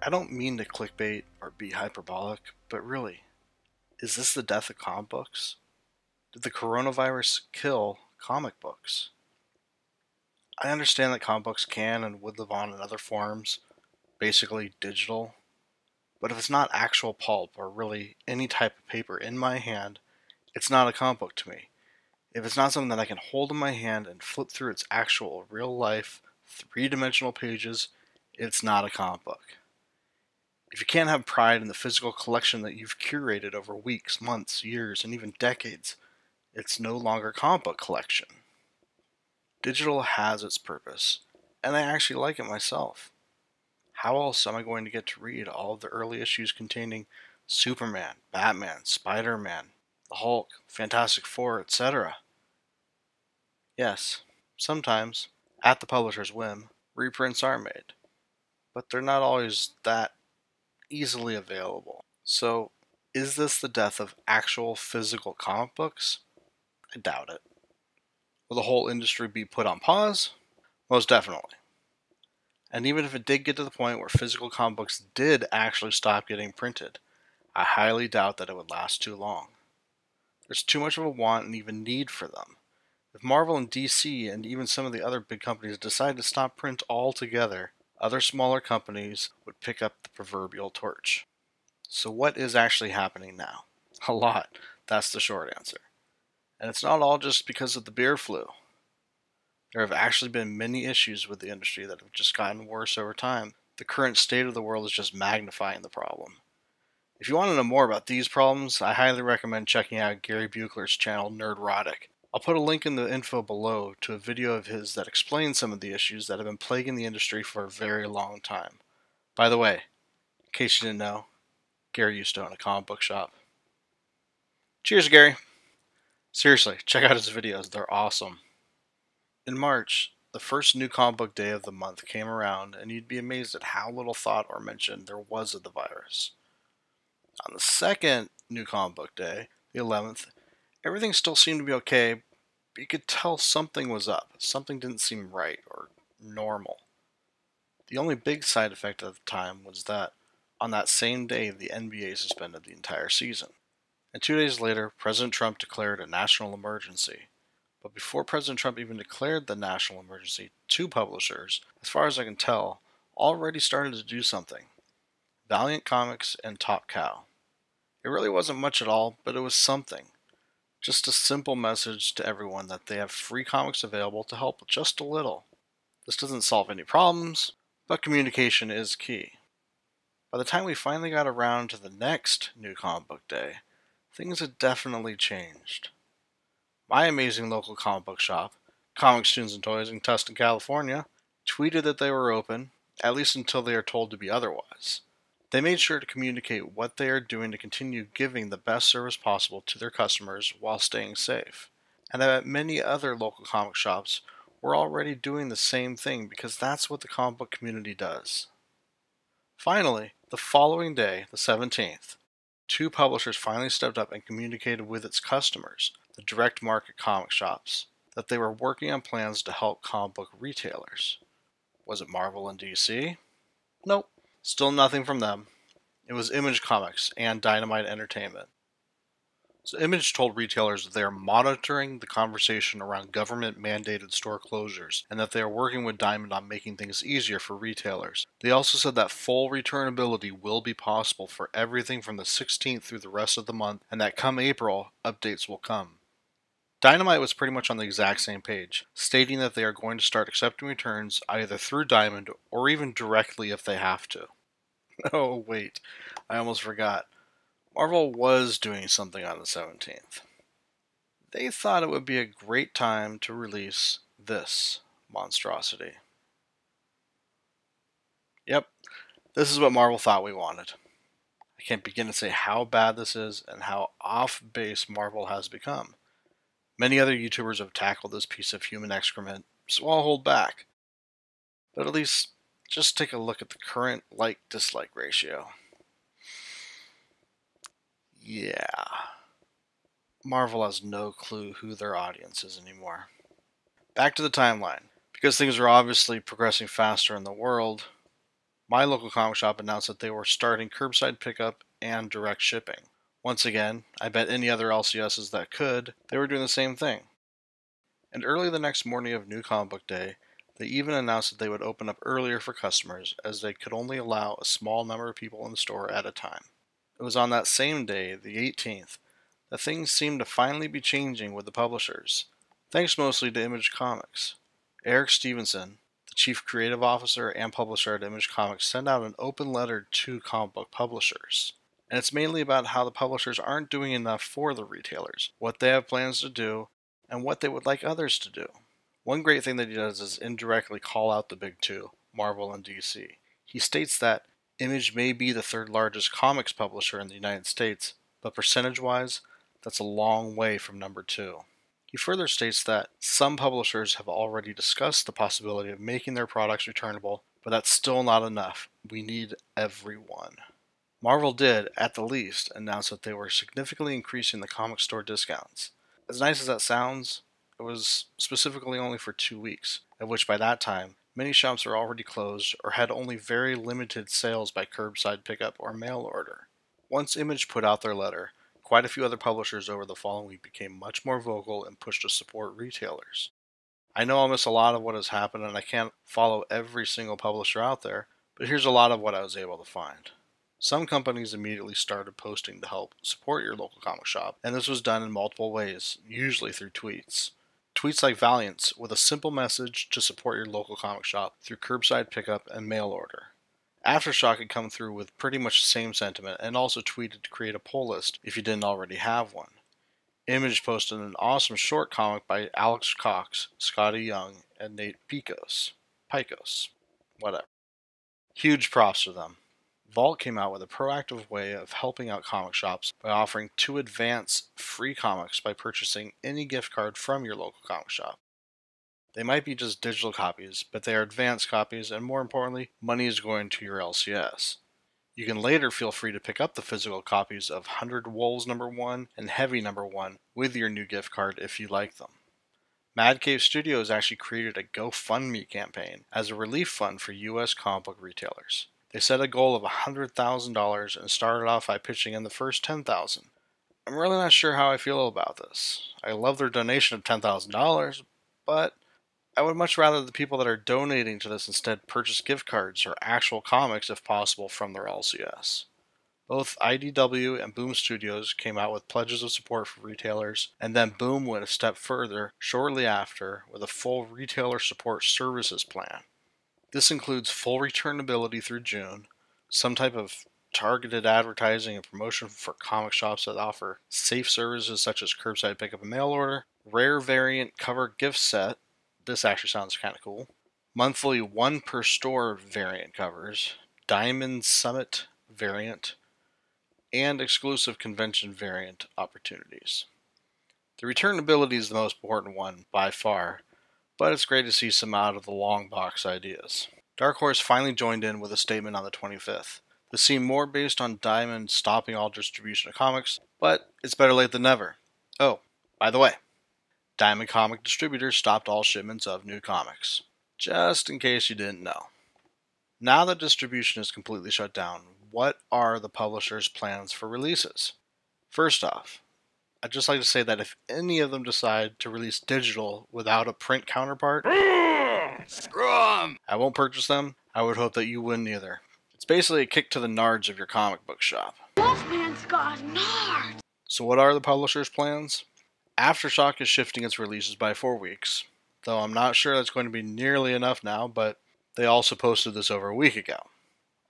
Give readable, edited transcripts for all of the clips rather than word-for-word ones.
I don't mean to clickbait or be hyperbolic, but really, is this the death of comic books? Did the coronavirus kill comic books? I understand that comic books can and would live on in other forms, basically digital, but if it's not actual pulp or really any type of paper in my hand, it's not a comic book to me. If it's not something that I can hold in my hand and flip through its actual real life, three-dimensional pages, it's not a comic book. If you can't have pride in the physical collection that you've curated over weeks, months, years, and even decades, it's no longer a comic book collection. Digital has its purpose, and I actually like it myself. How else am I going to get to read all of the early issues containing Superman, Batman, Spider-Man, the Hulk, Fantastic Four, etc.? Yes, sometimes, at the publisher's whim, reprints are made, but they're not always that easily available. So, is this the death of actual physical comic books? I doubt it. Will the whole industry be put on pause? Most definitely. And even if it did get to the point where physical comic books did actually stop getting printed, I highly doubt that it would last too long. There's too much of a want and even need for them. If Marvel and DC and even some of the other big companies decide to stop print altogether, other smaller companies would pick up the proverbial torch. So what is actually happening now? A lot. That's the short answer. And it's not all just because of the beer flu. There have actually been many issues with the industry that have just gotten worse over time. The current state of the world is just magnifying the problem. If you want to know more about these problems, I highly recommend checking out Gary Buechler's channel Nerdrotic. I'll put a link in the info below to a video of his that explains some of the issues that have been plaguing the industry for a very long time. By the way, in case you didn't know, Gary used to own a comic book shop. Cheers, Gary! Seriously, check out his videos, they're awesome. In March, the first new comic book day of the month came around, and you'd be amazed at how little thought or mention there was of the virus. On the second new comic book day, the 11th, everything still seemed to be okay, but you could tell something was up. Something didn't seem right or normal. The only big side effect at the time was that on that same day, the NBA suspended the entire season. And 2 days later, President Trump declared a national emergency. But before President Trump even declared the national emergency, two publishers, as far as I can tell, already started to do something. Valiant Comics and Top Cow. It really wasn't much at all, but it was something. Just a simple message to everyone that they have free comics available to help just a little. This doesn't solve any problems, but communication is key. By the time we finally got around to the next new comic book day, things had definitely changed. My amazing local comic book shop, Comics Toons N Toys in Tustin, California, tweeted that they were open, at least until they are told to be otherwise. They made sure to communicate what they are doing to continue giving the best service possible to their customers while staying safe. And that many other local comic shops were already doing the same thing because that's what the comic book community does. Finally, the following day, the 17th, two publishers finally stepped up and communicated with its customers, the direct market comic shops, that they were working on plans to help comic book retailers. Was it Marvel and DC? Nope. Still nothing from them. It was Image Comics and Dynamite Entertainment. So Image told retailers that they are monitoring the conversation around government-mandated store closures and that they are working with Diamond on making things easier for retailers. They also said that full returnability will be possible for everything from the 16th through the rest of the month, and that come April, updates will come. Dynamite was pretty much on the exact same page, stating that they are going to start accepting returns either through Diamond or even directly if they have to. Oh wait, I almost forgot. Marvel was doing something on the 17th. They thought it would be a great time to release this monstrosity. Yep, this is what Marvel thought we wanted. I can't begin to say how bad this is and how off-base Marvel has become. Many other YouTubers have tackled this piece of human excrement, so I'll hold back. But at least, just take a look at the current like-dislike ratio. Yeah. Marvel has no clue who their audience is anymore. Back to the timeline. Because things are obviously progressing faster in the world, My local comic shop announced that they were starting curbside pickup and direct shipping. Once again, I bet any other LCSs that could, they were doing the same thing. And early the next morning of New Comic Book Day, they even announced that they would open up earlier for customers, as they could only allow a small number of people in the store at a time. It was on that same day, the 18th, that things seemed to finally be changing with the publishers, thanks mostly to Image Comics. Eric Stevenson, the chief creative officer and publisher at Image Comics, sent out an open letter to comic book publishers. And it's mainly about how the publishers aren't doing enough for the retailers, what they have plans to do, and what they would like others to do. One great thing that he does is indirectly call out the big two, Marvel and DC. He states that Image may be the third largest comics publisher in the United States, but percentage-wise, that's a long way from number 2. He further states that some publishers have already discussed the possibility of making their products returnable, but that's still not enough. We need everyone. Marvel did, at the least, announce that they were significantly increasing the comic store discounts. As nice as that sounds, it was specifically only for 2 weeks, of which by that time, many shops were already closed or had only very limited sales by curbside pickup or mail order. Once Image put out their letter, quite a few other publishers over the following week became much more vocal and pushed to support retailers. I know I'll miss a lot of what has happened and I can't follow every single publisher out there, but here's a lot of what I was able to find. Some companies immediately started posting to help support your local comic shop, and this was done in multiple ways, usually through tweets. Tweets like Valiant's with a simple message to support your local comic shop through curbside pickup and mail order. Aftershock had come through with pretty much the same sentiment and also tweeted to create a pull list if you didn't already have one. Image posted an awesome short comic by Alex Cox, Scotty Young, and Nate Picos. Whatever. Huge props to them. Vault came out with a proactive way of helping out comic shops by offering 2 advance free comics by purchasing any gift card from your local comic shop. They might be just digital copies, but they are advanced copies, and more importantly, money is going to your LCS. You can later feel free to pick up the physical copies of 100 Wolves #1 and Heavy #1 with your new gift card if you like them. Mad Cave Studios actually created a GoFundMe campaign as a relief fund for US comic book retailers. They set a goal of $100,000 and started off by pitching in the first $10,000. I'm really not sure how I feel about this. I love their donation of $10,000, but I would much rather the people that are donating to this instead purchase gift cards or actual comics if possible from their LCS. Both IDW and Boom Studios came out with pledges of support for retailers, and then Boom went a step further shortly after with a full retailer support services plan. This includes full returnability through June, some type of targeted advertising and promotion for comic shops that offer safe services such as curbside pickup and mail order, rare variant cover gift set, this actually sounds kind of cool, monthly 1 per store variant covers, Diamond Summit variant, and exclusive convention variant opportunities. The returnability is the most important one by far, but it's great to see some out of the long box ideas. Dark Horse finally joined in with a statement on the 25th. This seemed more based on Diamond stopping all distribution of comics, but it's better late than never. Oh, by the way, Diamond Comic Distributors stopped all shipments of new comics. Just in case you didn't know. Now that distribution is completely shut down, what are the publishers' plans for releases? First off, I'd just like to say that if any of them decide to release digital without a print counterpart, screw 'em! I won't purchase them. I would hope that you wouldn't either. It's basically a kick to the nards of your comic book shop. Wolfman's got nards! So what are the publishers' plans? Aftershock is shifting its releases by 4 weeks, though I'm not sure that's going to be nearly enough now, but they also posted this over a week ago.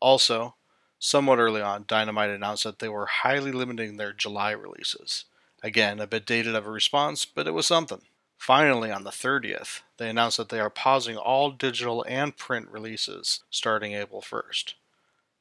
Also, somewhat early on, Dynamite announced that they were highly limiting their July releases. Again, a bit dated of a response, but it was something. Finally, on the 30th, they announced that they are pausing all digital and print releases starting April 1st.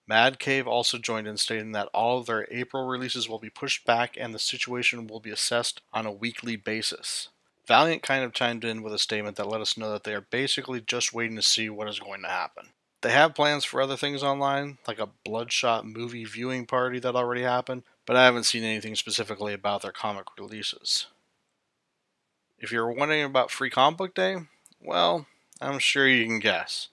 Mad Cave also joined in stating that all of their April releases will be pushed back and the situation will be assessed on a weekly basis. Valiant kind of chimed in with a statement that let us know that they are basically just waiting to see what is going to happen. They have plans for other things online, like a Bloodshot movie viewing party that already happened, but I haven't seen anything specifically about their comic releases. If you're wondering about Free Comic Book Day, well, I'm sure you can guess.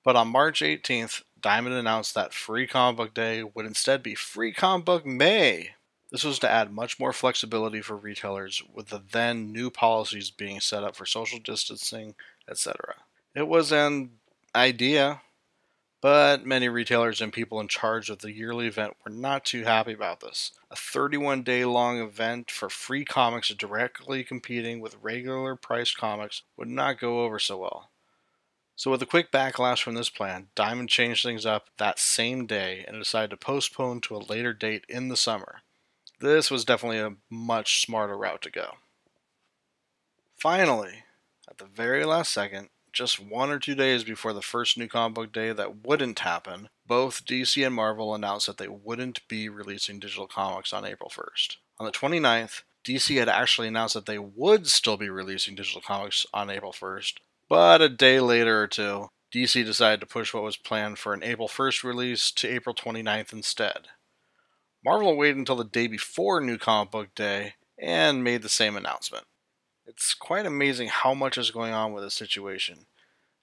But on March 18th, Diamond announced that Free Comic Book Day would instead be Free Comic Book May. This was to add much more flexibility for retailers, with the then new policies being set up for social distancing, etc. It was an idea, but many retailers and people in charge of the yearly event were not too happy about this. A 31-day-long event for free comics directly competing with regular priced comics would not go over so well. So with a quick backlash from this plan, Diamond changed things up that same day and decided to postpone to a later date in the summer. This was definitely a much smarter route to go. Finally, at the very last second, just 1 or 2 days before the first New Comic Book Day that wouldn't happen, both DC and Marvel announced that they wouldn't be releasing digital comics on April 1st. On the 29th, DC had actually announced that they would still be releasing digital comics on April 1st, but a day later or two, DC decided to push what was planned for an April 1st release to April 29th instead. Marvel waited until the day before New Comic Book Day and made the same announcement. It's quite amazing how much is going on with this situation.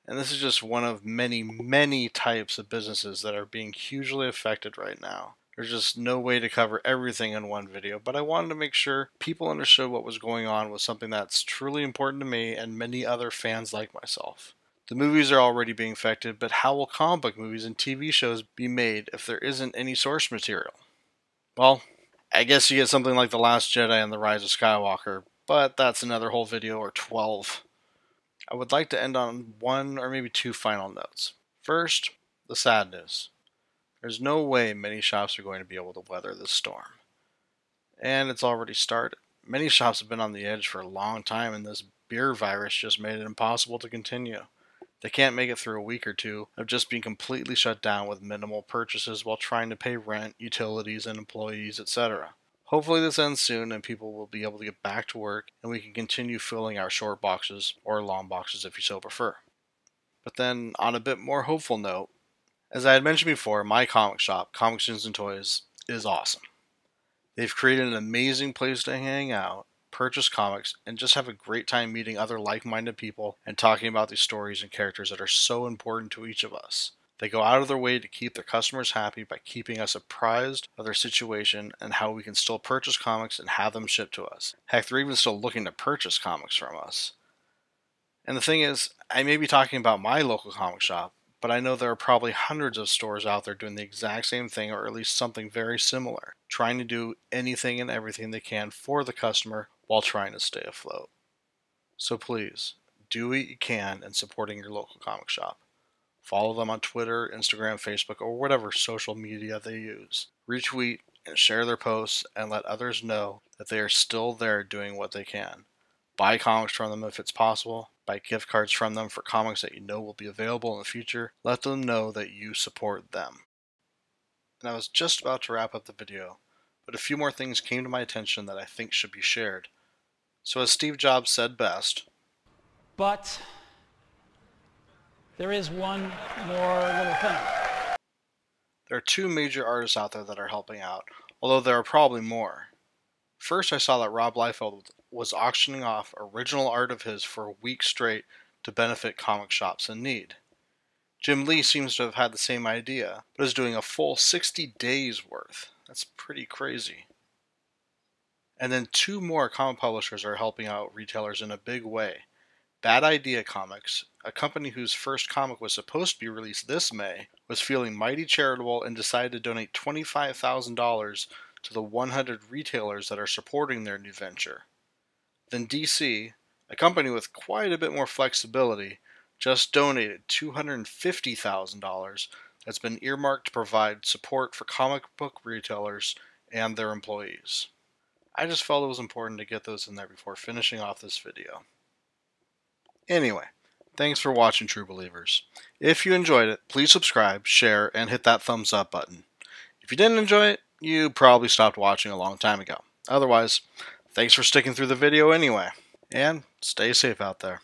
And this is just one of many, many types of businesses that are being hugely affected right now. There's just no way to cover everything in one video, but I wanted to make sure people understood what was going on with something that's truly important to me and many other fans like myself. The movies are already being affected, but how will comic book movies and TV shows be made if there isn't any source material? Well, I guess you get something like The Last Jedi and The Rise of Skywalker, but that's another whole video, or 12. I would like to end on 1 or maybe 2 final notes. First, the sad news. There's no way many shops are going to be able to weather this storm. And it's already started. Many shops have been on the edge for a long time, and this beer virus just made it impossible to continue. They can't make it through a week or two of just being completely shut down with minimal purchases while trying to pay rent, utilities, and employees, etc. Hopefully this ends soon and people will be able to get back to work and we can continue filling our short boxes, or long boxes if you so prefer. But then, on a bit more hopeful note, as I had mentioned before, my comic shop, Comics Toons N Toys, is awesome. They've created an amazing place to hang out, purchase comics, and just have a great time meeting other like-minded people and talking about these stories and characters that are so important to each of us. They go out of their way to keep their customers happy by keeping us apprised of their situation and how we can still purchase comics and have them shipped to us. Heck, they're even still looking to purchase comics from us. And the thing is, I may be talking about my local comic shop, but I know there are probably hundreds of stores out there doing the exact same thing, or at least something very similar, trying to do anything and everything they can for the customer while trying to stay afloat. So please, do what you can in supporting your local comic shop. Follow them on Twitter, Instagram, Facebook, or whatever social media they use. Retweet and share their posts and let others know that they are still there doing what they can. Buy comics from them if it's possible. Buy gift cards from them for comics that you know will be available in the future. Let them know that you support them. And I was just about to wrap up the video, but a few more things came to my attention that I think should be shared. So as Steve Jobs said best, but there is one more little thing. There are 2 major artists out there that are helping out, although there are probably more. First, I saw that Rob Liefeld was auctioning off original art of his for a week straight to benefit comic shops in need. Jim Lee seems to have had the same idea, but is doing a full 60 days worth. That's pretty crazy. And then 2 more comic publishers are helping out retailers in a big way. Bad Idea Comics, a company whose first comic was supposed to be released this May, was feeling mighty charitable and decided to donate $25,000 to the 100 retailers that are supporting their new venture. Then DC, a company with quite a bit more flexibility, just donated $250,000 that's been earmarked to provide support for comic book retailers and their employees. I just felt it was important to get those in there before finishing off this video. Anyway, thanks for watching, True Believers. If you enjoyed it, please subscribe, share, and hit that thumbs up button. If you didn't enjoy it, you probably stopped watching a long time ago. Otherwise, thanks for sticking through the video anyway, and stay safe out there.